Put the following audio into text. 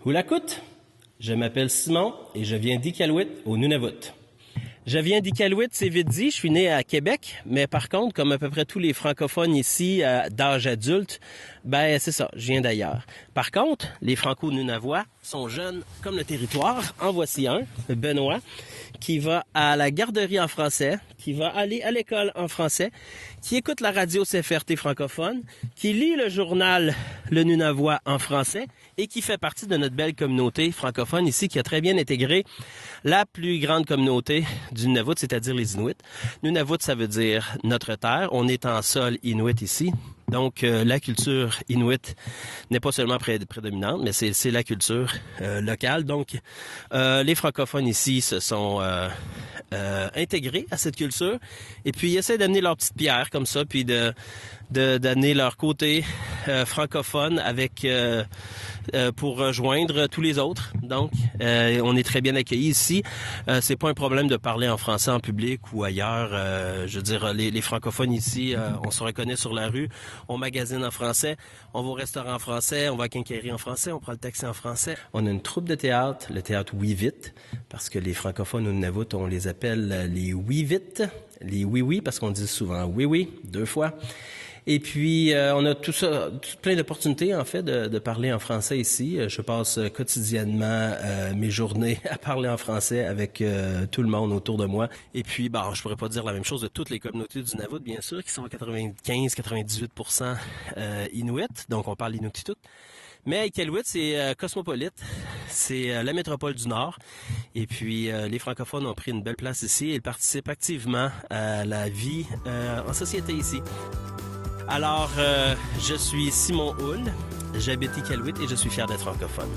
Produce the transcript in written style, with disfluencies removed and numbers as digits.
Houlakut, je m'appelle Simon et je viens d'Iqaluit au Nunavut. Je viens d'Iqaluit, c'est vite dit, je suis né à Québec, mais par contre, comme à peu près tous les francophones ici d'âge adulte, ben c'est ça, je viens d'ailleurs. Par contre, les franco-nunavois sont jeunes comme le territoire. En voici un, Benoît, qui va à la garderie en français, qui va aller à l'école en français, qui écoute la radio CFRT francophone, qui lit le journal Le Nunavois en français et qui fait partie de notre belle communauté francophone ici, qui a très bien intégré la plus grande communauté du Nunavut, c'est-à-dire les Inuits. Nunavut, ça veut dire notre terre. On est en sol Inuit ici. Donc, la culture inuit n'est pas seulement prédominante, mais c'est la culture locale. Donc, les francophones ici se sont intégrés à cette culture et puis ils essaient d'amener leur petite pierre comme ça, puis d'amener leur côté francophone avec pour rejoindre tous les autres. Donc, on est très bien accueillis ici. C'est pas un problème de parler en français en public ou ailleurs. Je veux dire, les francophones ici, on se reconnaît sur la rue, on magasine en français, on va au restaurant en français, on va à quincaillerie en français, on prend le taxi en français. On a une troupe de théâtre, le théâtre Oui-Vite, parce que les francophones au Nunavut, on les appelle les Oui-Vite, les oui-oui, parce qu'on dit souvent oui-oui, 2 fois. Et puis, on a tout ça, plein d'opportunités, en fait, de parler en français ici. Je passe quotidiennement mes journées à parler en français avec tout le monde autour de moi. Et puis, bon, je pourrais pas dire la même chose de toutes les communautés du Nunavut, bien sûr, qui sont à 95-98% Inuit. Donc, on parle Inuktitut. Mais Iqaluit, c'est cosmopolite, c'est la métropole du Nord. Et puis, les francophones ont pris une belle place ici et ils participent activement à la vie en société ici. Alors, je suis Simon Houle, j'habite Iqaluit et je suis fier d'être francophone.